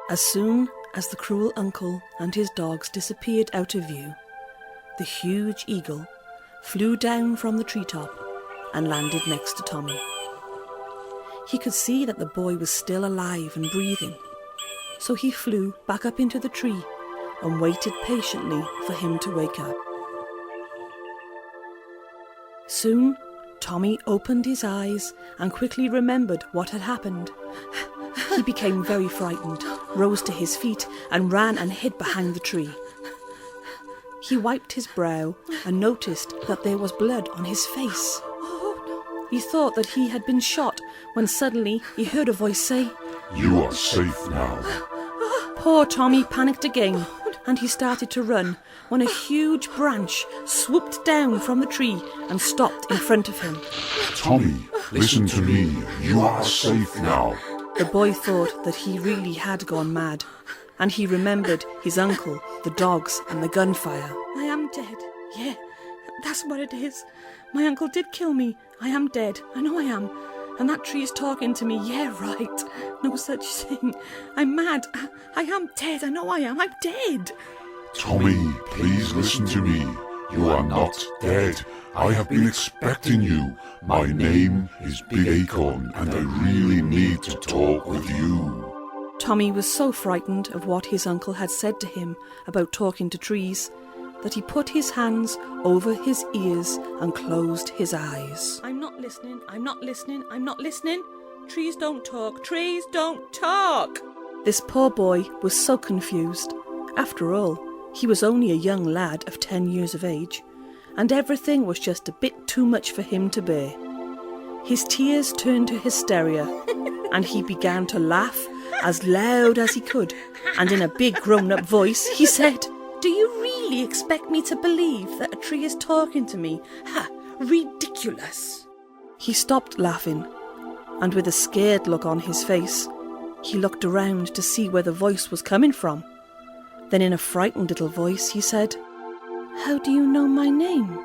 As soon as the cruel uncle and his dogs disappeared out of view, the huge eagle flew down from the treetop and landed next to Tommy. He could see that the boy was still alive and breathing, so he flew back up into the tree and waited patiently for him to wake up. Soon, Tommy opened his eyes and quickly remembered what had happened. He became very frightened, rose to his feet and ran and hid behind the tree. He wiped his brow and noticed that there was blood on his face. He thought that he had been shot when suddenly he heard a voice say, "You are safe now." Poor Tommy panicked again and he started to run when a huge branch swooped down from the tree and stopped in front of him. "Tommy, listen to me. You are safe now." The boy thought that he really had gone mad, and he remembered his uncle, the dogs and the gunfire. I am dead. Yeah, that's what it is. My uncle did kill me. I am dead. I know I am. And that tree is talking to me. Yeah, right. No such thing. I'm mad. I am dead. I know I am. I'm dead. "Tommy, please listen to me. You are not dead. I have been expecting you. My name is Big Acorn and I really need to talk with you." Tommy was so frightened of what his uncle had said to him about talking to trees that he put his hands over his ears and closed his eyes. I'm not listening. I'm not listening. I'm not listening. Trees don't talk. Trees don't talk. This poor boy was so confused. After all, he was only a young lad of 10 years of age, and everything was just a bit too much for him to bear. His tears turned to hysteria, and he began to laugh as loud as he could, and in a big grown-up voice he said, "Do you really expect me to believe that a tree is talking to me? Ha! Ridiculous!" He stopped laughing, and with a scared look on his face, he looked around to see where the voice was coming from. Then in a frightened little voice he said, "How do you know my name?"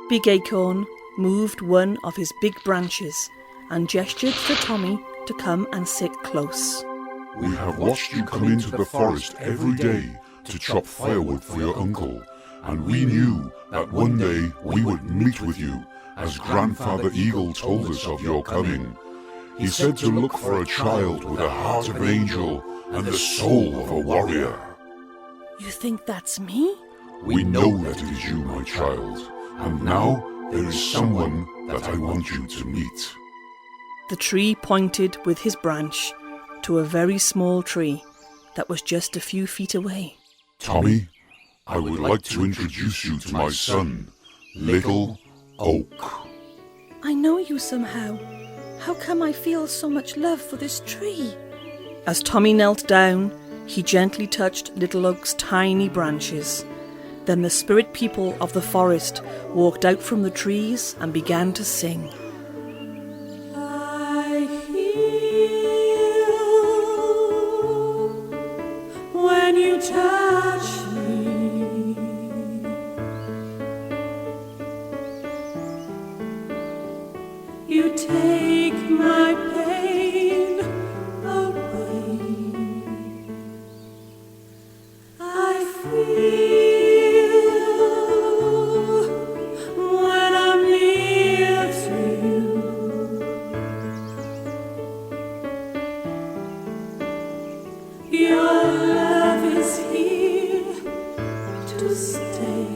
Big Acorn moved one of his big branches and gestured for Tommy to come and sit close. "We have watched you come into the forest every day to chop firewood for your uncle, and we knew that one day we would meet with you, as Grandfather Eagle told us of your coming. He said to look for a child with a heart of an angel and the soul of a warrior." "You think that's me?" "We know that it is you, my child, and now there is someone that I want you to meet." The tree pointed with his branch to a very small tree that was just a few feet away. "Tommy, I would like to introduce you to my son, Littleoake." "I know you somehow. How come I feel so much love for this tree?" As Tommy knelt down, he gently touched Littleoake's tiny branches. Then the spirit people of the forest walked out from the trees and began to sing. I heal when you touch me. You take my pain away. I feel when I'm near to you. Your love is here to stay.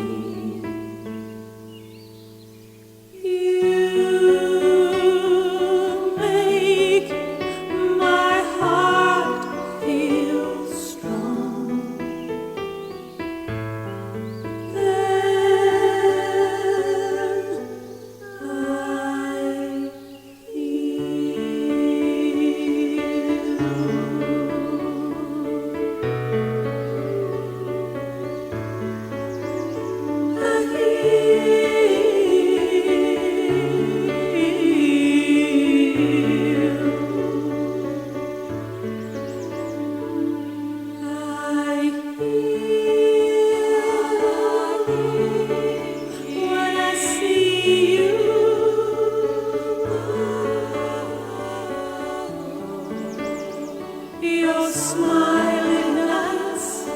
Your smiling eyes,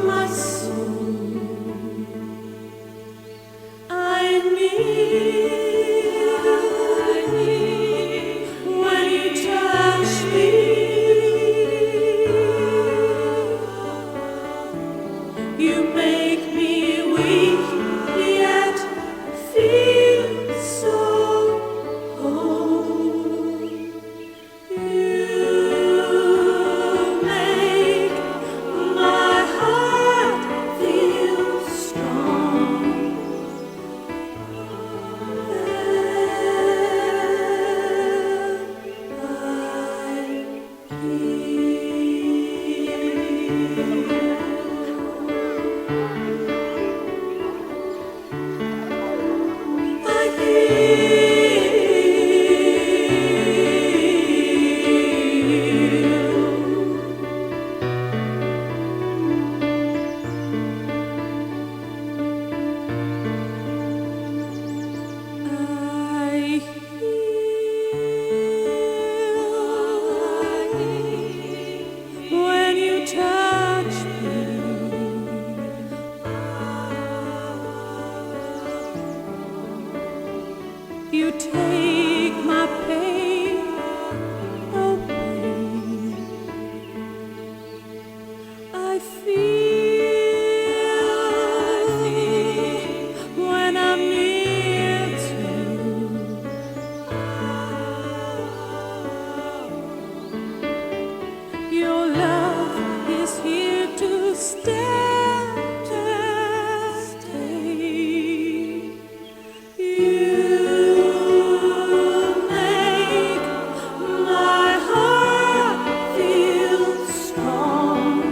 my soul. I need when you touch me. You make me weak, yet feel so whole. You make my heart feel strong. When you touch me, you take my pain away. I feel when I'm near to. Your love is here to stay. You make my heart feel strong.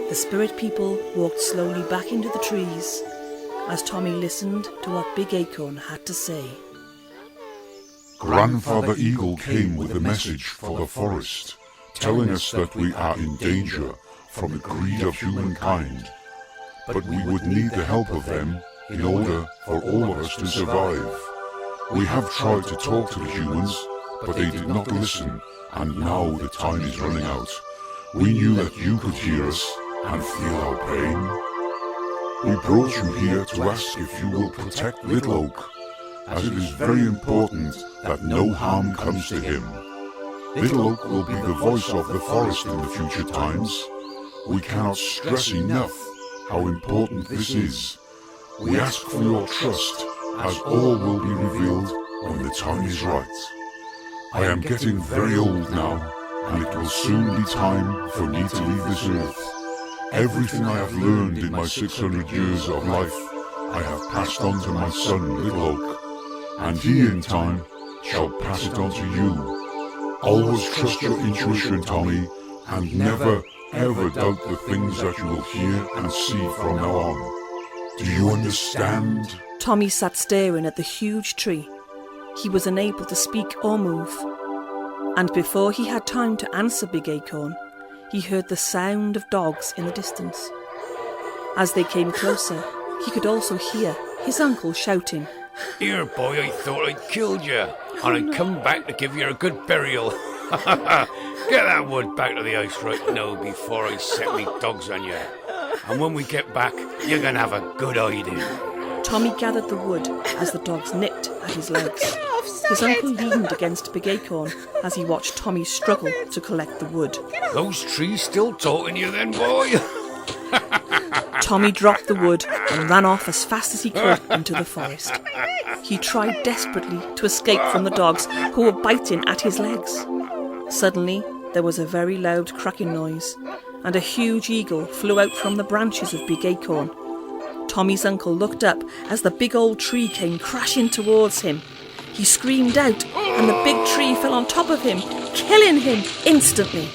The spirit people walked slowly back into the trees as Tommy listened to what Big Acorn had to say. Grandfather Eagle came with a message for the forest, telling us that we are in danger from the greed of humankind, but we would need the help of them in order for all of us to survive. We have tried to talk to the humans, but they did not listen, and now the time is running out. We knew that you could hear us and feel our pain. We brought you here to ask if you will protect Littleoake, as it is very important that no harm comes to him. Littleoake will be the voice of the forest in the future times. We cannot stress enough how important this is. We ask for your trust, as all will be revealed when the time is right. I am getting very old now, and it will soon be time for me to leave this earth. Everything I have learned in my 600 years of life, I have passed on to my son Littleoake, and he in time shall pass it on to you. Always trust your intuition, Tommy, and never ever doubt the things that you will hear and see from now on. Do you understand? Tommy sat staring at the huge tree. He was unable to speak or move. And before he had time to answer Big Acorn, he heard the sound of dogs in the distance. As they came closer, he could also hear his uncle shouting, "Here, boy, I thought I'd killed you, and I'd come back to give you a good burial. Get that wood back to the house right now before I set me dogs on you. And when we get back, you're going to have a good hiding." Tommy gathered the wood as the dogs nipped at his legs. His uncle leaned against Big Acorn as he watched Tommy struggle to collect the wood. "Those trees still talking to you then, boy?" Tommy dropped the wood and ran off as fast as he could into the forest. He tried desperately to escape from the dogs who were biting at his legs. Suddenly, there was a very loud cracking noise, and a huge eagle flew out from the branches of Big Acorn. Tommy's uncle looked up as the big old tree came crashing towards him. He screamed out, and the big tree fell on top of him, killing him instantly.